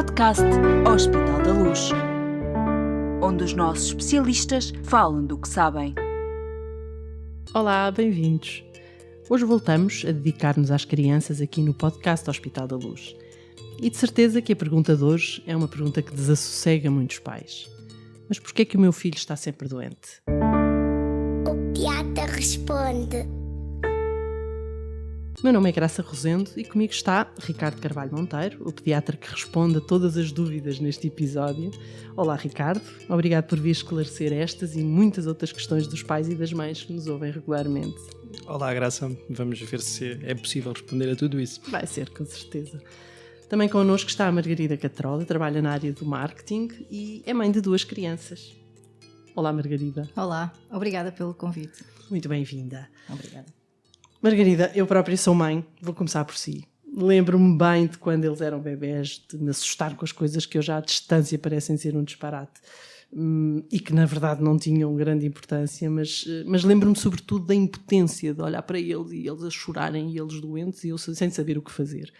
podcast Hospital da Luz, onde os nossos especialistas falam do que sabem. Olá, bem-vindos. Hoje voltamos a dedicar-nos às crianças aqui no podcast Hospital da Luz. E de certeza que a pergunta de hoje é uma pergunta que desassossega muitos pais. Mas porquê é que o meu filho está sempre doente? O pediatra responde. Meu nome é Graça Rosendo e comigo está Ricardo Carvalho Monteiro, o pediatra que responde a todas as dúvidas neste episódio. Olá, Ricardo. Obrigado por vir esclarecer estas e muitas outras questões dos pais e das mães que nos ouvem regularmente. Olá, Graça. Vamos ver se é possível responder a tudo isso. Vai ser, com certeza. Também connosco está a Margarida Catrola, trabalha na área do marketing e é mãe de 2 crianças. Olá, Margarida. Olá, obrigada pelo convite. Muito bem-vinda. Obrigada. Margarida, eu própria sou mãe, vou começar por si. Lembro-me bem de quando eles eram bebés, de me assustar com as coisas que hoje à distância parecem ser um disparate e que na verdade não tinham grande importância, mas lembro-me sobretudo da impotência de olhar para eles e eles a chorarem e eles doentes e eu sem saber o que fazer.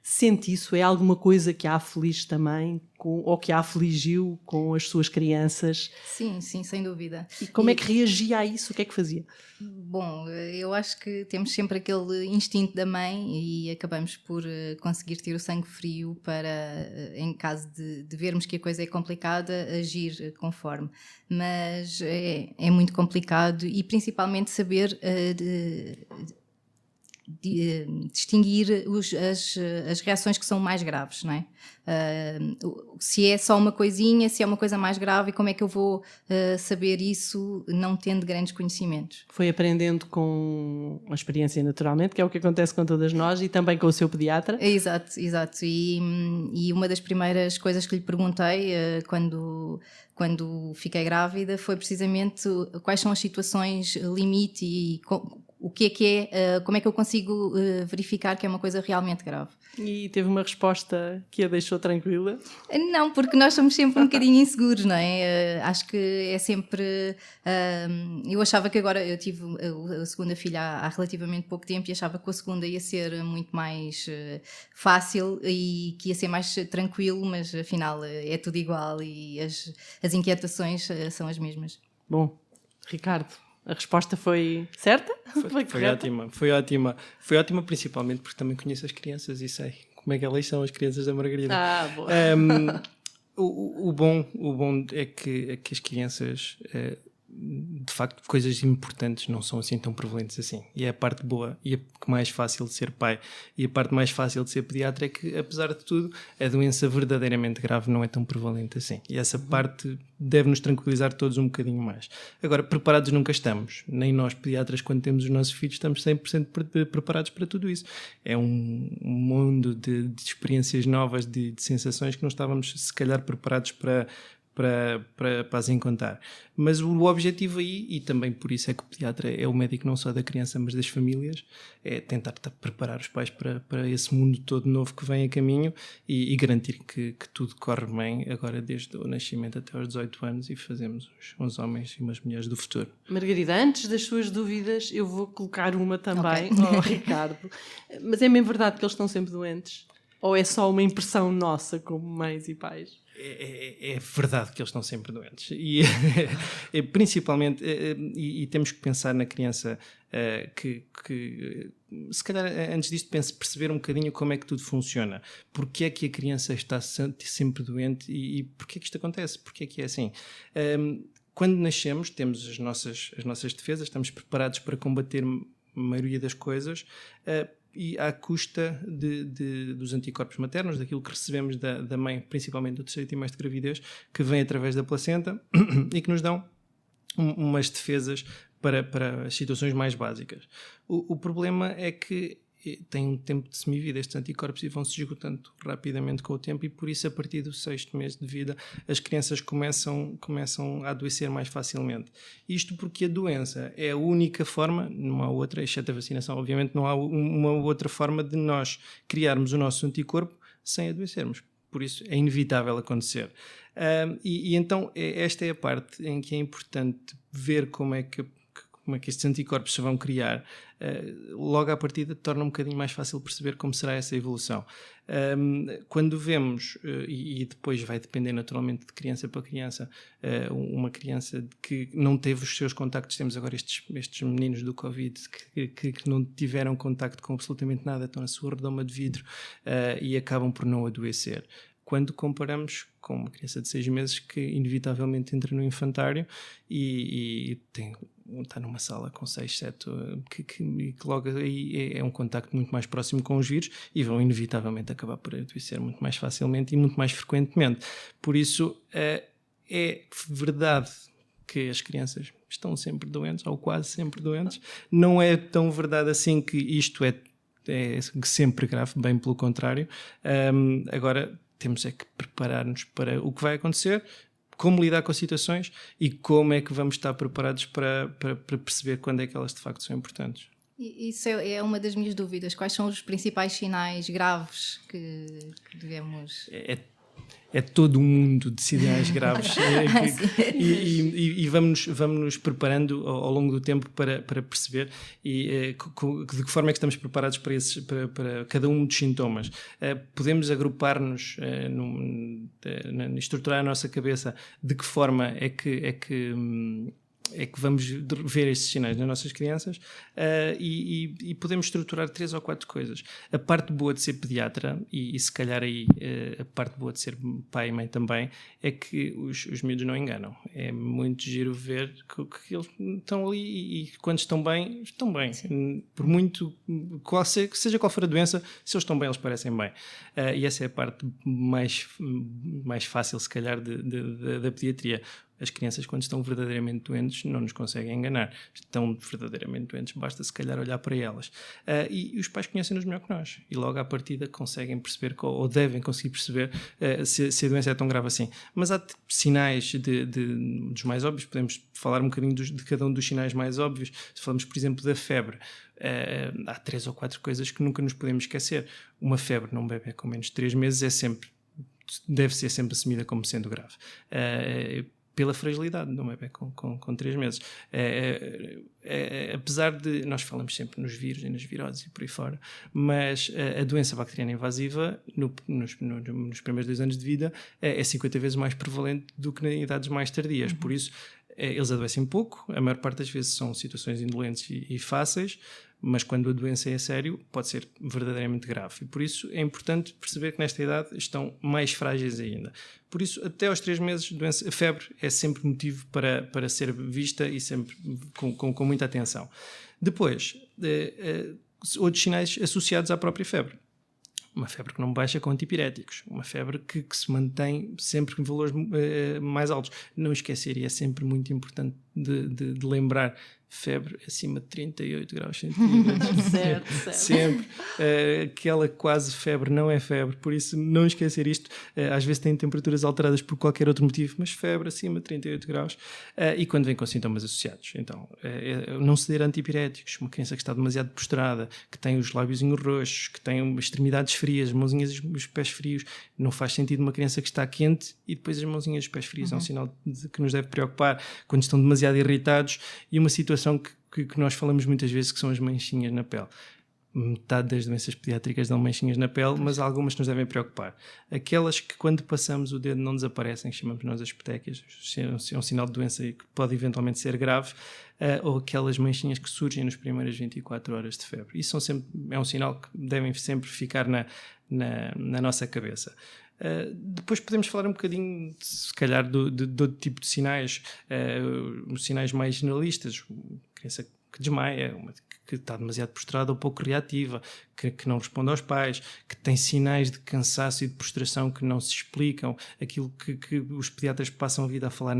Sente isso? É alguma coisa que a aflige também ou que a afligiu com as suas crianças? Sim, sem dúvida. E como é que reagia a isso? O que é que fazia? Bom, eu acho que temos sempre aquele instinto da mãe e acabamos por conseguir ter o sangue frio para, em caso de vermos que a coisa é complicada, agir conforme. Mas é muito complicado e principalmente saber distinguir as reações que são mais graves, não é? Se é só uma coisinha, se é uma coisa mais grave, e como é que eu vou saber isso não tendo grandes conhecimentos? Foi aprendendo com a experiência naturalmente, que é o que acontece com todas nós e também com o seu pediatra. Exato. E uma das primeiras coisas que lhe perguntei quando fiquei grávida foi precisamente quais são as situações limite e o que é, como é que eu consigo verificar que é uma coisa realmente grave. E teve uma resposta que a deixou tranquila? Não, porque nós somos sempre um bocadinho inseguros, não é? Acho que é sempre... eu achava que agora, eu tive a segunda filha há relativamente pouco tempo e achava que a segunda ia ser muito mais fácil e que ia ser mais tranquilo, mas afinal é tudo igual e as inquietações são as mesmas. Bom, Ricardo, a resposta foi certa? Foi ótima principalmente porque também conheço as crianças e sei como é que elas são, as crianças da Margarida. Boa. O bom é que as crianças, de facto, coisas importantes não são assim tão prevalentes assim. E é a parte boa e a mais fácil de ser pai. E a parte mais fácil de ser pediatra é que, apesar de tudo, a doença verdadeiramente grave não é tão prevalente assim. E essa parte deve-nos tranquilizar todos um bocadinho mais. Agora, preparados nunca estamos. Nem nós, pediatras, quando temos os nossos filhos, estamos 100% preparados para tudo isso. É um mundo de experiências novas, de sensações que não estávamos, se calhar, preparados para as encontrar. Mas o objetivo aí, e também por isso é que o pediatra é o médico não só da criança mas das famílias, é tentar preparar os pais para esse mundo todo novo que vem a caminho e garantir que tudo corre bem agora desde o nascimento até aos 18 anos e fazemos uns homens e umas mulheres do futuro. Margarida, antes das suas dúvidas eu vou colocar uma também Okay. ao Ricardo. Mas é mesmo verdade que eles estão sempre doentes? Ou é só uma impressão nossa como mães e pais? É verdade que eles estão sempre doentes e principalmente e temos que pensar na criança que se calhar antes disto perceber um bocadinho como é que tudo funciona, porque é que a criança está sempre doente e porque é que isto acontece, porque é que é assim. Quando nascemos temos as nossas defesas, estamos preparados para combater a maioria das coisas e à custa dos anticorpos maternos, daquilo que recebemos da mãe, principalmente do terceiro trimestre de gravidez, que vem através da placenta e que nos dão umas defesas para as situações mais básicas. O problema é que tem um tempo de semivida estes anticorpos e vão-se esgotando rapidamente com o tempo e por isso a partir do 6º mês de vida as crianças começam a adoecer mais facilmente. Isto porque a doença é a única forma, não há outra, exceto a vacinação, obviamente não há uma outra forma de nós criarmos o nosso anticorpo sem adoecermos. Por isso é inevitável acontecer. E então esta é a parte em que é importante ver como é que como é que estes anticorpos se vão criar, logo à partida torna um bocadinho mais fácil perceber como será essa evolução. Quando vemos, e depois vai depender naturalmente de criança para criança, uma criança que não teve os seus contactos, temos agora estes meninos do Covid que não tiveram contacto com absolutamente nada, estão na sua redoma de vidro e acabam por não adoecer. Quando comparamos com uma criança de 6 meses que inevitavelmente entra no infantário e está numa sala com 6, 7, que logo aí é um contacto muito mais próximo com os vírus e vão inevitavelmente acabar por adoecer muito mais facilmente e muito mais frequentemente. Por isso, é verdade que as crianças estão sempre doentes, ou quase sempre doentes. Não é tão verdade assim que isto é sempre grave, bem pelo contrário. Agora, temos é que preparar-nos para o que vai acontecer, como lidar com as situações e como é que vamos estar preparados para perceber quando é que elas de facto são importantes. Isso é uma das minhas dúvidas. Quais são os principais sinais graves que devemos... É todo um mundo de sinais graves e vamos nos preparando ao longo do tempo para perceber de que forma é que estamos preparados para cada um dos sintomas. Podemos agrupar-nos, estruturar a nossa cabeça de que forma é que vamos ver estes sinais nas nossas crianças e podemos estruturar 3 ou 4 coisas. A parte boa de ser pediatra, e se calhar aí a parte boa de ser pai e mãe também, é que os miúdos não enganam. É muito giro ver que eles estão ali e quando estão bem, estão bem. Sim. Por muito, seja qual for a doença, se eles estão bem, eles parecem bem. E essa é a parte mais fácil, se calhar, da pediatria. As crianças, quando estão verdadeiramente doentes, não nos conseguem enganar. Estão verdadeiramente doentes, basta se calhar olhar para elas. E os pais conhecem-nos melhor que nós. E logo à partida conseguem perceber, ou devem conseguir perceber, se a doença é tão grave assim. Mas há sinais dos mais óbvios, podemos falar um bocadinho de cada um dos sinais mais óbvios. Se falamos, por exemplo, da febre, há 3 ou 4 coisas que nunca nos podemos esquecer. Uma febre num bebê com menos de 3 meses deve ser sempre assumida como sendo grave. Pela fragilidade de um bebê com 3 meses. Apesar de nós falamos sempre nos vírus e nas viroses e por aí fora, mas a doença bacteriana invasiva nos primeiros 2 anos de vida é 50 vezes mais prevalente do que em idades mais tardias. Por isso, eles adoecem pouco, a maior parte das vezes são situações indolentes e fáceis, mas quando a doença é a sério, pode ser verdadeiramente grave. E por isso é importante perceber que nesta idade estão mais frágeis ainda. Por isso, até aos 3 meses, a febre é sempre motivo para ser vista e sempre com muita atenção. Depois, outros sinais associados à própria febre. Uma febre que não baixa com antipiréticos, uma febre que se mantém sempre em valores mais altos. Não esquecer, e é sempre muito importante de lembrar, febre acima de 38 graus centígrados. Certo. Sempre. Aquela quase febre não é febre, por isso não esquecer isto. Às vezes tem temperaturas alteradas por qualquer outro motivo, mas febre acima de 38 graus. E quando vem com sintomas associados. Então, não ceder a antipiréticos. Uma criança que está demasiado prostrada, que tem os lábiozinhos roxos, que tem extremidades frias, as mãozinhas e os pés frios. Não faz sentido uma criança que está quente e depois as mãozinhas e os pés frios. É um sinal que nos deve preocupar. Quando estão demasiado irritados e uma situação que nós falamos muitas vezes, que são as manchinhas na pele. Metade das doenças pediátricas dão manchinhas na pele, mas há algumas que nos devem preocupar. Aquelas que quando passamos o dedo não desaparecem, que chamamos nós as petequias, é um sinal de doença que pode eventualmente ser grave, ou aquelas manchinhas que surgem nas primeiras 24 horas de febre. Isso é um sinal que devem sempre ficar na nossa cabeça. Depois podemos falar um bocadinho, se calhar, de outro tipo de sinais, os sinais mais generalistas. Criança que desmaia, que está demasiado prostrada ou pouco reativa, que não responde aos pais, que tem sinais de cansaço e de prostração que não se explicam, aquilo que os pediatras passam a vida a falar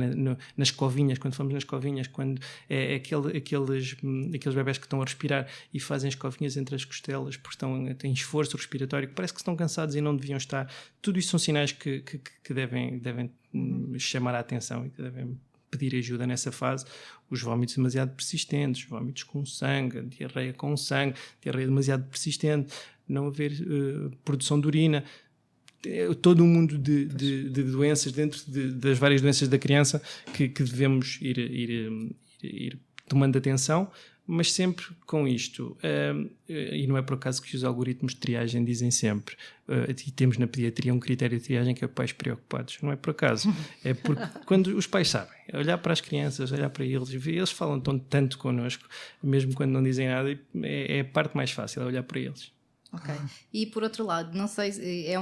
nas covinhas, quando falamos nas covinhas, quando é aqueles bebés que estão a respirar e fazem as covinhas entre as costelas porque têm esforço respiratório, que parece que estão cansados e não deviam estar. Tudo isso são sinais que devem chamar a atenção e que devem pedir ajuda nessa fase. Os vómitos demasiado persistentes, vómitos com sangue, diarreia com sangue, diarreia demasiado persistente, não haver produção de urina, todo um mundo de doenças dentro das várias doenças da criança que devemos ir tomando atenção, mas sempre com isto, e não é por acaso que os algoritmos de triagem dizem sempre, e temos na pediatria um critério de triagem que é pais preocupados, não é por acaso, é porque quando os pais sabem, olhar para as crianças, olhar para eles falam tanto connosco, mesmo quando não dizem nada, é a parte mais fácil, é olhar para eles. Ok. E por outro lado, não sei,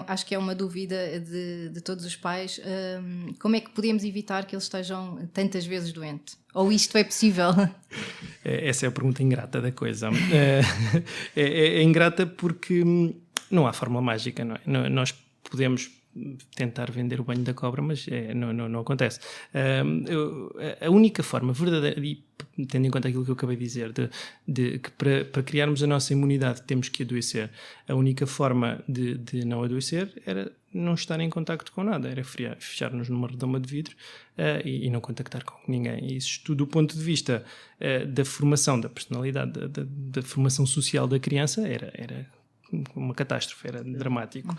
acho que é uma dúvida de todos os pais, como é que podemos evitar que eles estejam tantas vezes doentes? Ou isto é possível? Essa é a pergunta ingrata da coisa. É ingrata porque não há fórmula mágica, não é? Nós podemos tentar vender o banho da cobra, mas não acontece. A única forma verdadeira, e tendo em conta aquilo que eu acabei de dizer, de que para criarmos a nossa imunidade temos que adoecer, a única forma de não adoecer era não estar em contacto com nada, era fechar-nos numa redoma de vidro e não contactar com ninguém. E isso tudo do ponto de vista da formação da personalidade, da formação social da criança, era uma catástrofe, era dramático,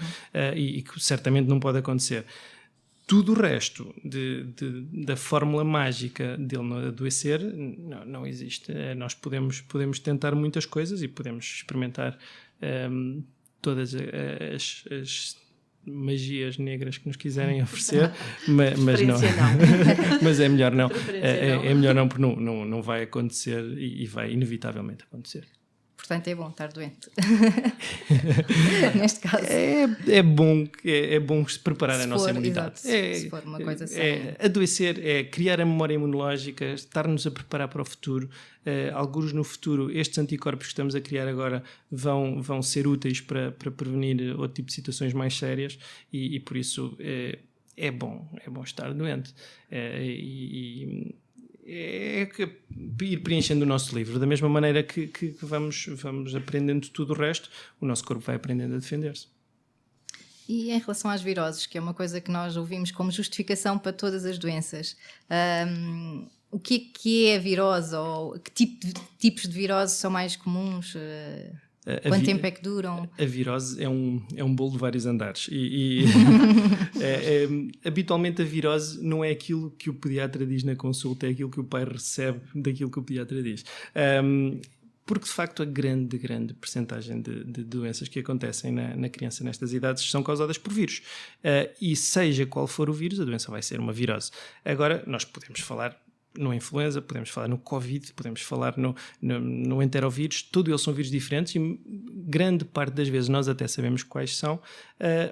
e que certamente não pode acontecer. Tudo o resto da fórmula mágica dele não adoecer não existe. Nós podemos tentar muitas coisas e podemos experimentar todas as magias negras que nos quiserem oferecer, mas não. Mas é melhor não. É melhor não, porque não vai acontecer e vai inevitavelmente acontecer. Portanto, é bom estar doente. Neste caso. É bom se preparar a nossa imunidade. Se for uma coisa assim. Adoecer é criar a memória imunológica, estar-nos a preparar para o futuro. Alguns no futuro, estes anticorpos que estamos a criar agora vão ser úteis para prevenir outro tipo de situações mais sérias e por isso é bom estar doente. É ir preenchendo o nosso livro da mesma maneira que vamos aprendendo tudo o resto, o nosso corpo vai aprendendo a defender-se. E em relação às viroses, que é uma coisa que nós ouvimos como justificação para todas as doenças, o que é a virose, ou que tipos de virose são mais comuns? Quanto tempo é que duram? A virose é um bolo de vários andares e habitualmente a virose não é aquilo que o pediatra diz na consulta, é aquilo que o pai recebe daquilo que o pediatra diz. Porque de facto a grande percentagem de doenças que acontecem na criança nestas idades são causadas por vírus. E seja qual for o vírus, a doença vai ser uma virose. Agora, nós podemos falar no influenza, podemos falar no Covid, podemos falar no enterovírus, todos eles são vírus diferentes e grande parte das vezes nós até sabemos quais são,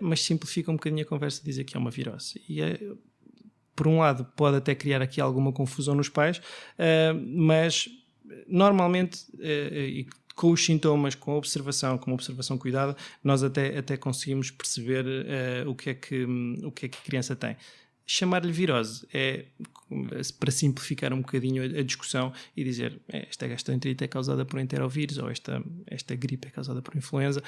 mas simplifica um bocadinho a conversa dizer que é uma virose. E por um lado pode até criar aqui alguma confusão nos pais, mas normalmente com os sintomas, com uma observação cuidada, nós até conseguimos perceber o que é que a criança tem. Chamar-lhe virose é para simplificar um bocadinho a discussão e dizer esta gastroenterite é causada por enterovírus ou esta gripe é causada por influenza,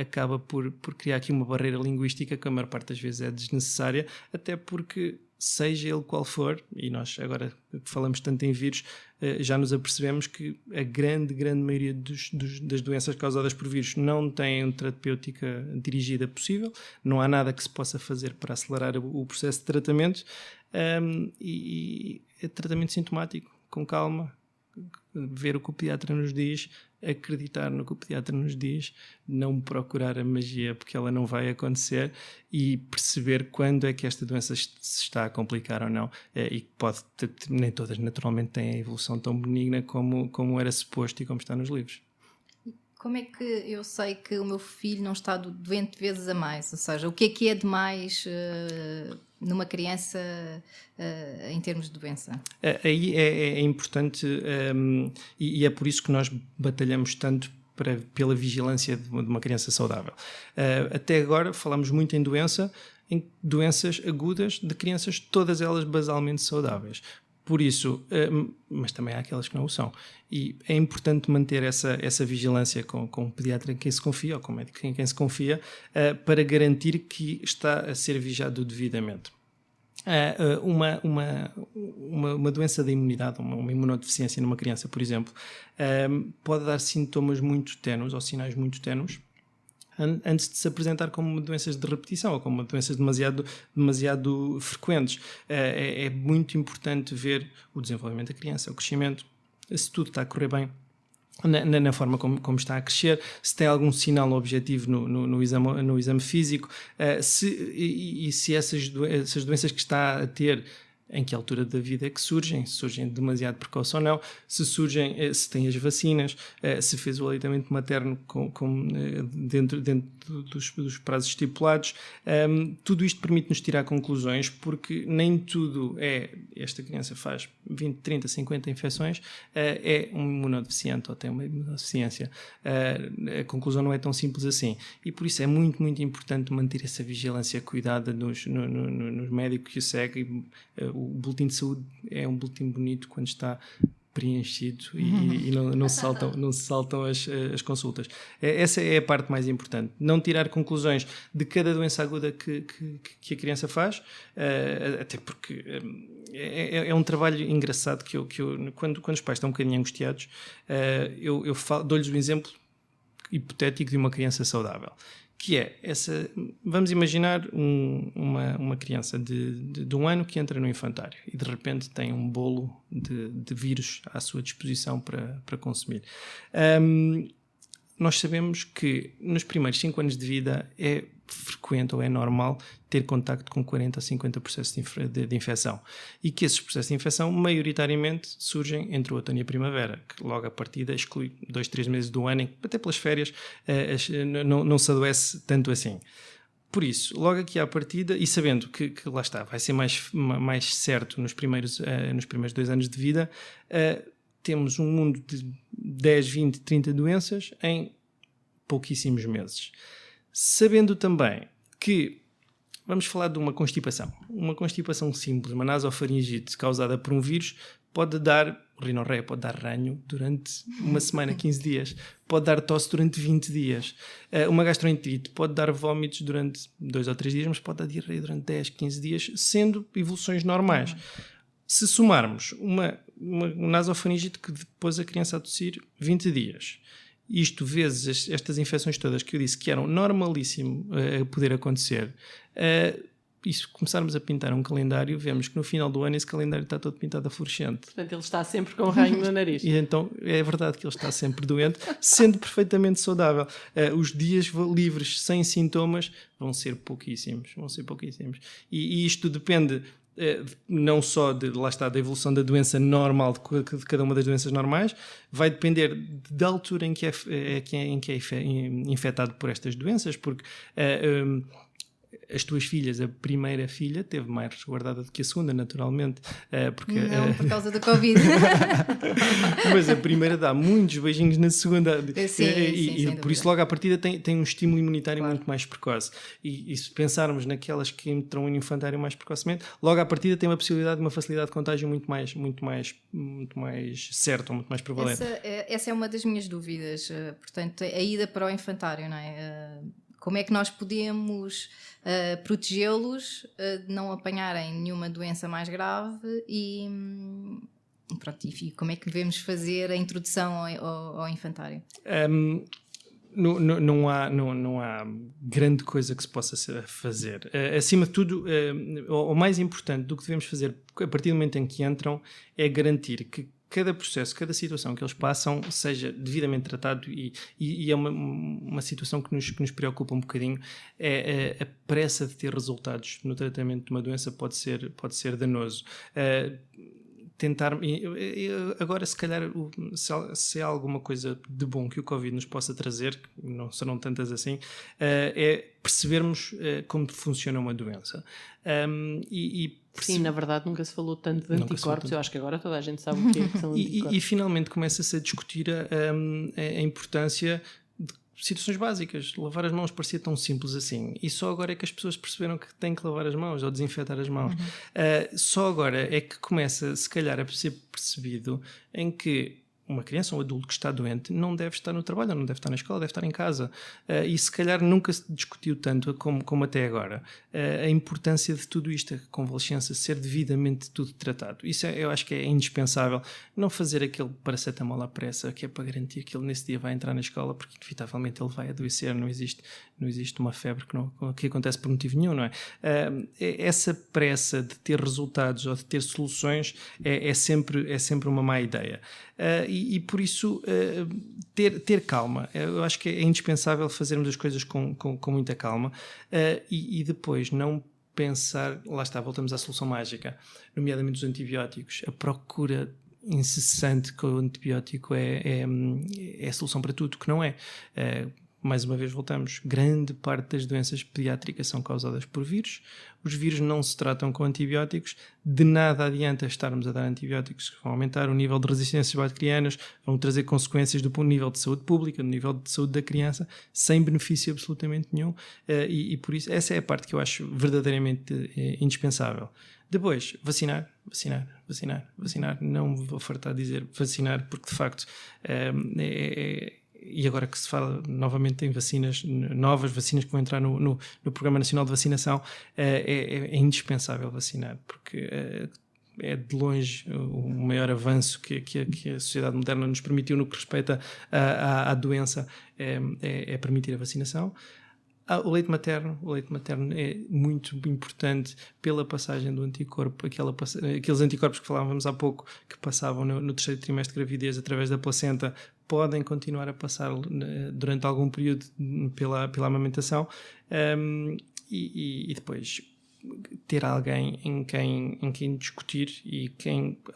acaba por criar aqui uma barreira linguística que a maior parte das vezes é desnecessária, até porque seja ele qual for, e nós agora que falamos tanto em vírus, já nos apercebemos que a grande maioria das doenças causadas por vírus não têm uma terapêutica dirigida possível, não há nada que se possa fazer para acelerar o processo de tratamento, e é tratamento sintomático, com calma, ver o que o pediatra nos diz, acreditar no que o pediatra nos diz, não procurar a magia porque ela não vai acontecer e perceber quando é que esta doença se está a complicar ou não, e pode nem todas naturalmente têm a evolução tão benigna como era suposto e como está nos livros. Como é que eu sei que o meu filho não está doente vezes a mais? Ou seja, o que é demais numa criança em termos de doença? Aí é importante, e é por isso que nós batalhamos tanto pela vigilância de uma criança saudável. Até agora falamos muito em doenças agudas de crianças, todas elas basalmente saudáveis. Por isso, mas também há aquelas que não o são. E é importante manter essa vigilância com um pediatra em quem se confia, ou com um médico em quem se confia, para garantir que está a ser vigiado devidamente. Uma doença da imunidade, uma imunodeficiência numa criança, por exemplo, pode dar sintomas muito ténues, ou sinais muito ténues, antes de se apresentar como doenças de repetição ou como doenças demasiado frequentes. É muito importante ver o desenvolvimento da criança, o crescimento, se tudo está a correr bem na forma como está a crescer, se tem algum sinal objetivo no exame físico, se essas doenças que está a ter, em que altura da vida é que surgem, se surgem demasiado precoce ou não, se tem as vacinas, se fez o aleitamento materno dentro dos prazos estipulados. Tudo isto permite-nos tirar conclusões, porque nem tudo esta criança faz 20, 30, 50 infecções, é um imunodeficiente ou tem uma imunodeficiência. A conclusão não é tão simples assim. E por isso é muito, muito importante manter essa vigilância cuidada nos médicos que o seguem. O boletim de saúde é um boletim bonito quando está preenchido e não se saltam as consultas. Essa é a parte mais importante. Não tirar conclusões de cada doença aguda que a criança faz, até porque é um trabalho engraçado que eu quando os pais estão um bocadinho angustiados, eu dou-lhes um exemplo hipotético de uma criança saudável. Que é vamos imaginar uma criança de 1 ano que entra no infantário e de repente tem um bolo de vírus à sua disposição para consumir. Nós sabemos que nos primeiros 5 anos de vida é frequente ou é normal ter contacto com 40 a 50 processos de infecção, e que esses processos de infecção maioritariamente surgem entre o outono e a primavera, que logo a partida exclui 2, 3 meses do ano, até pelas férias não se adoece tanto assim. Por isso, logo aqui à partida, e sabendo que lá está, vai ser mais certo nos primeiros 2 anos de vida, temos um mundo de 10, 20, 30 doenças em pouquíssimos meses. Sabendo também que, vamos falar de uma constipação simples, uma nasofaringite causada por um vírus, pode dar rinorreia, pode dar ranho durante uma semana, 15 dias, pode dar tosse durante 20 dias, uma gastroenterite pode dar vómitos durante 2 ou 3 dias, mas pode dar diarreia durante 10, 15 dias, sendo evoluções normais. Se somarmos uma nasofaringite que depois a criança a tossir 20 dias, isto vezes estas infecções todas que eu disse que eram normalíssimo a poder acontecer, e se começarmos a pintar um calendário, vemos que no final do ano esse calendário está todo pintado a fluorescente. Portanto, ele está sempre com ranho no nariz. E então é verdade que ele está sempre doente, sendo perfeitamente saudável. Os dias livres sem sintomas vão ser pouquíssimos. E isto depende não só lá está, da evolução da doença normal, de cada uma das doenças normais, vai depender da altura em que é infectado por estas doenças, porque as tuas filhas, a primeira filha teve mais resguardada do que a segunda, naturalmente. Porque, não, por causa do Covid. Mas a primeira dá muitos beijinhos na segunda. Sim, por isso, logo à partida, tem um estímulo imunitário muito mais precoce. E se pensarmos naquelas que entram no infantário mais precocemente, logo à partida tem uma possibilidade de uma facilidade de contágio muito mais certa, muito mais prevalente. Essa é uma das minhas dúvidas. Portanto, a ida para o infantário, não é? Como é que nós podemos protegê-los de não apanharem nenhuma doença mais grave e como é que devemos fazer a introdução ao infantário? Não há grande coisa que se possa fazer. Acima de tudo, o mais importante do que devemos fazer a partir do momento em que entram é garantir que cada processo, cada situação que eles passam seja devidamente tratado, e é uma situação que nos preocupa um bocadinho. A pressa de ter resultados no tratamento de uma doença pode ser danoso. Agora, se calhar, se há alguma coisa de bom que o Covid nos possa trazer, que não serão tantas assim, é percebermos como funciona uma doença. Sim, na verdade nunca se falou tanto de anticorpos. Eu acho que agora toda a gente sabe o que são anticorpos. E finalmente começa-se a discutir a importância de situações básicas. Lavar as mãos parecia tão simples assim, e só agora é que as pessoas perceberam que têm que lavar as mãos ou desinfetar as mãos. Só agora é que começa, se calhar, a ser percebido em que uma criança ou um adulto que está doente não deve estar no trabalho, não deve estar na escola, deve estar em casa. E se calhar nunca se discutiu tanto como até agora a importância de tudo isto, a convalescença, ser devidamente tudo tratado. Isso eu acho que é indispensável. Não fazer aquele paracetamol à pressa, que é para garantir que ele nesse dia vai entrar na escola, porque inevitavelmente ele vai adoecer, não existe uma febre que acontece por motivo nenhum, não é? Essa pressa de ter resultados ou de ter soluções é sempre uma má ideia. E por isso ter calma. Eu acho que é indispensável fazermos as coisas com muita calma e depois não pensar, lá está, voltamos à solução mágica, nomeadamente os antibióticos. A procura incessante que o antibiótico é a solução para tudo, que não é. Mais uma vez voltamos, grande parte das doenças pediátricas são causadas por vírus. Os vírus não se tratam com antibióticos. De nada adianta estarmos a dar antibióticos que vão aumentar o nível de resistências bacterianas, vão trazer consequências do nível de saúde pública, do nível de saúde da criança, sem benefício absolutamente nenhum. E por isso, essa é a parte que eu acho verdadeiramente indispensável. Depois, vacinar. Não me vou fartar de dizer vacinar, porque de facto e agora que se fala novamente em vacinas, novas vacinas que vão entrar no Programa Nacional de Vacinação, é indispensável vacinar, porque é de longe o maior avanço que a sociedade moderna nos permitiu no que respeita à doença, é permitir a vacinação. O leite materno é muito importante pela passagem do anticorpo, aqueles anticorpos que falávamos há pouco, que passavam no terceiro trimestre de gravidez através da placenta, podem continuar a passar durante algum período pela amamentação, e depois ter alguém em quem discutir, e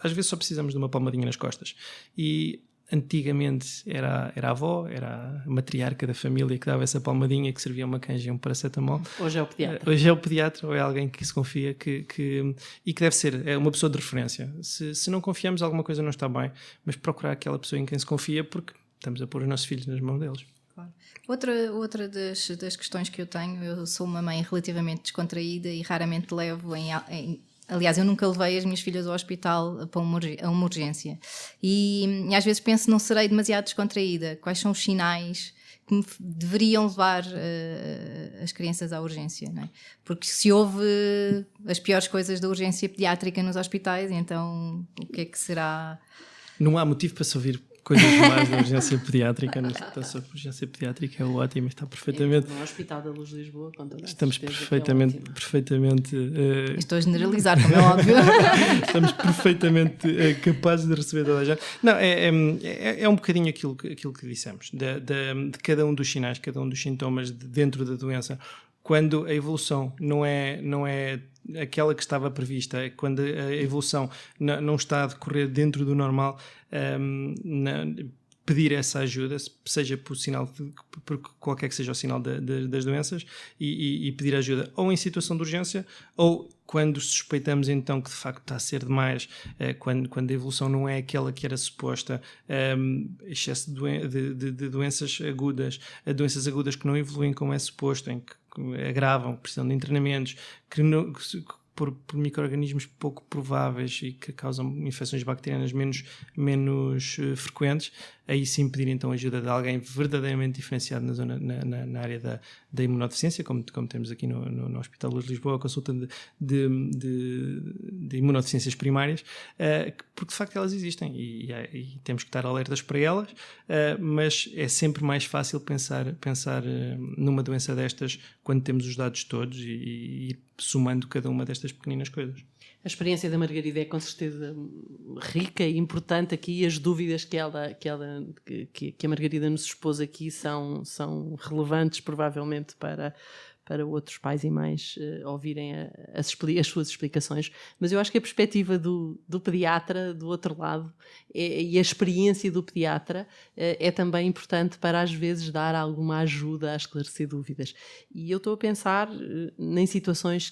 às vezes só precisamos de uma palmadinha nas costas. E antigamente era a avó, era a matriarca da família que dava essa palmadinha, que servia uma canja e um paracetamol. Hoje é o pediatra. Hoje é o pediatra, ou é alguém que se confia e que deve ser uma pessoa de referência. Se não confiamos, alguma coisa não está bem, mas procurar aquela pessoa em quem se confia, porque estamos a pôr os nossos filhos nas mãos deles. Claro. Outra das questões que eu tenho, eu sou uma mãe relativamente descontraída e raramente levo aliás, eu nunca levei as minhas filhas ao hospital para uma urgência. E às vezes penso, não serei demasiado descontraída? Quais são os sinais que me deveriam levar as crianças à urgência? Não é? Porque se houve as piores coisas da urgência pediátrica nos hospitais, então o que é que será? Não há motivo para se ouvir coisas mais da urgência pediátrica. A urgência pediátrica é ótima, está perfeitamente. No Hospital da Luz de Lisboa, com toda a estamos certeza perfeitamente. Estou a generalizar, como é óbvio. Estamos perfeitamente capazes de receber toda a gente. Não, é um bocadinho aquilo que dissemos, de cada um dos sinais, cada um dos sintomas dentro da doença. Quando a evolução não é aquela que estava prevista, quando a evolução não está a decorrer dentro do normal, pedir essa ajuda, seja por qualquer que seja o sinal das doenças, e pedir ajuda ou em situação de urgência, ou quando suspeitamos então que de facto está a ser demais, quando a evolução não é aquela que era suposta, excesso de doenças agudas que não evoluem como é suposto, em que agravam, precisam de internamentos, por micro-organismos pouco prováveis e que causam infecções bacterianas menos frequentes, aí sim pedir então ajuda de alguém verdadeiramente diferenciado na área da imunodeficiência, como temos aqui no Hospital Luz de Lisboa, a consulta de imunodeficiências primárias, porque de facto elas existem e temos que estar alertas para elas, mas é sempre mais fácil pensar numa doença destas quando temos os dados todos e ir somando cada uma destas pequeninas coisas. A experiência da Margarida é com certeza rica e importante aqui, e as dúvidas que a Margarida nos expôs aqui são relevantes provavelmente para outros pais e mães ouvirem as suas explicações, mas eu acho que a perspectiva do pediatra do outro lado e a experiência do pediatra é também importante para às vezes dar alguma ajuda a esclarecer dúvidas, e eu estou a pensar em situações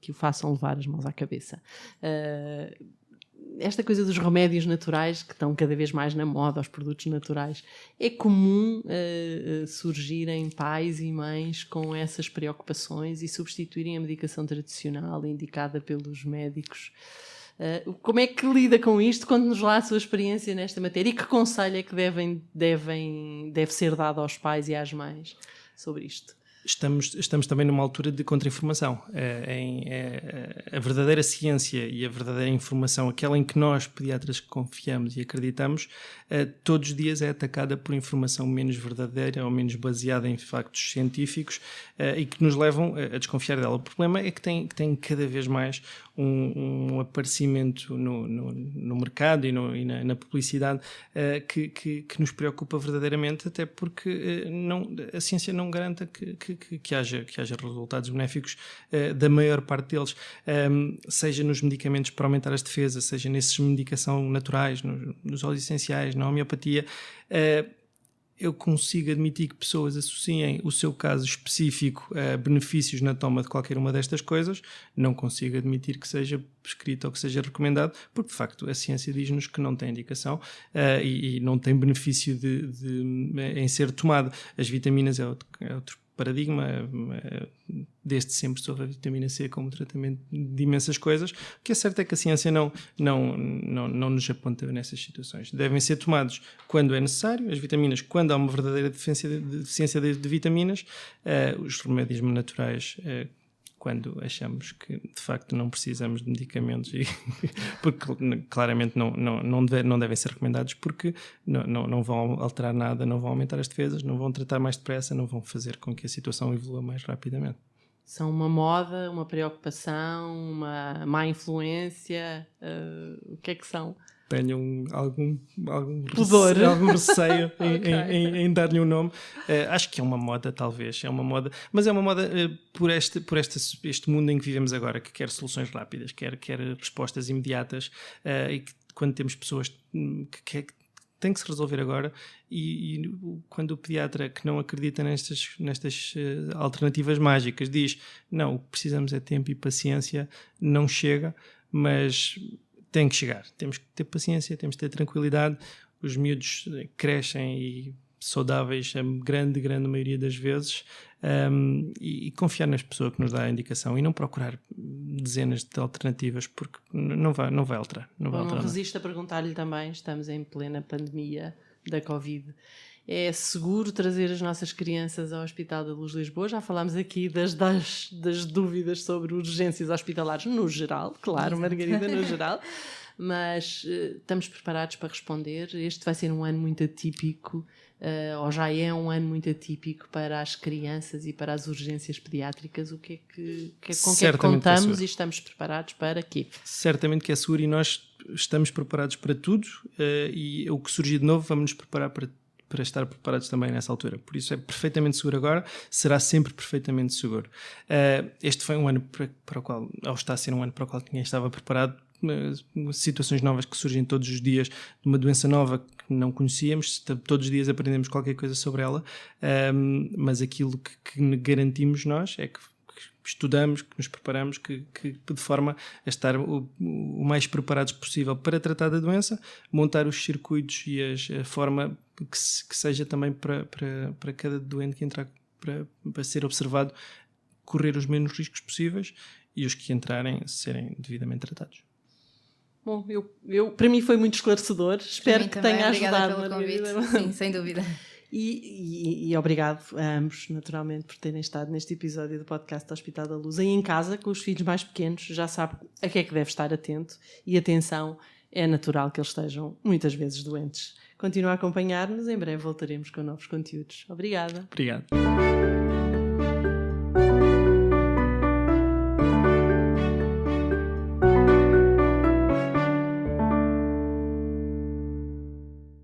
que o façam levar as mãos à cabeça. Esta coisa dos remédios naturais, que estão cada vez mais na moda, os produtos naturais, é comum surgirem pais e mães com essas preocupações e substituírem a medicação tradicional indicada pelos médicos Como é que lida com isto? Conte-nos lá a sua experiência nesta matéria e que conselho é que deve ser dado aos pais e às mães sobre isto? Estamos também numa altura de contra-informação. A verdadeira ciência e a verdadeira informação, aquela em que nós, pediatras, confiamos e acreditamos, todos os dias é atacada por informação menos verdadeira ou menos baseada em factos científicos e que nos levam a desconfiar dela. O problema é que tem cada vez mais um aparecimento no mercado e na publicidade que nos preocupa verdadeiramente, até porque a ciência não garanta que haja resultados benéficos da maior parte deles, seja nos medicamentos para aumentar as defesas, seja nesses de medicação naturais, nos óleos essenciais, na homeopatia. Eu consigo admitir que pessoas associem o seu caso específico a benefícios na toma de qualquer uma destas coisas. Não consigo admitir que seja prescrito ou que seja recomendado, porque de facto a ciência diz-nos que não tem indicação e não tem benefício em ser tomado. As vitaminas é outro paradigma, desde sempre sobre a vitamina C como tratamento de imensas coisas. O que é certo é que a ciência não nos aponta nessas situações. Devem ser tomados quando é necessário, as vitaminas quando há uma verdadeira deficiência de vitaminas, os remédios naturais quando achamos que de facto não precisamos de medicamentos porque claramente não devem ser recomendados, porque não vão alterar nada, não vão aumentar as defesas, não vão tratar mais depressa, não vão fazer com que a situação evolua mais rapidamente. São uma moda, uma preocupação, uma má influência, o que é que são? Tenham algum pudor, algum receio Okay. em dar-lhe um nome. Acho que é uma moda, talvez, mas é uma moda por este mundo em que vivemos agora, que quer soluções rápidas, quer respostas imediatas, e que quando temos pessoas que tem que se resolver agora, e quando o pediatra que não acredita nestas alternativas mágicas diz, não, o que precisamos é tempo e paciência, não chega, mas tem que chegar. Temos que ter paciência, temos que ter tranquilidade. Os miúdos crescem e saudáveis a grande maioria das vezes, e confiar nas pessoas que nos dá a indicação e não procurar dezenas de alternativas, porque não vai alterar. Não resisto a perguntar-lhe também, estamos em plena pandemia da Covid. É seguro trazer as nossas crianças ao Hospital da Luz de Lisboa? Já falámos aqui das dúvidas sobre urgências hospitalares no geral, claro, Exato. Margarida, no geral, mas estamos preparados para responder. Este vai ser um ano muito atípico, ou já é um ano muito atípico para as crianças e para as urgências pediátricas. Com que é que contamos e estamos preparados para quê? Certamente que é seguro, e nós estamos preparados para tudo, e o que surgir de novo vamos nos preparar para estar preparados também nessa altura. Por isso é perfeitamente seguro agora, será sempre perfeitamente seguro. Este foi um ano para o qual, ou está a ser um ano para o qual ninguém estava preparado, situações novas que surgem todos os dias, de uma doença nova que não conhecíamos, todos os dias aprendemos qualquer coisa sobre ela, mas aquilo que garantimos nós é que estudamos, que nos preparamos, que de forma a estar o mais preparados possível para tratar da doença, montar os circuitos e a forma que seja também para cada doente que entrar para ser observado, correr os menos riscos possíveis e os que entrarem serem devidamente tratados. Bom, para mim foi muito esclarecedor. Espero que tenha ajudado. Obrigada pelo convite. Sim, sem dúvida. E obrigado a ambos, naturalmente, por terem estado neste episódio do podcast do Hospital da Luz. Aí em casa, com os filhos mais pequenos, já sabe a que é que deve estar atento. E atenção, é natural que eles estejam muitas vezes doentes. Continua a acompanhar-nos, em breve voltaremos com novos conteúdos. Obrigada. Obrigado.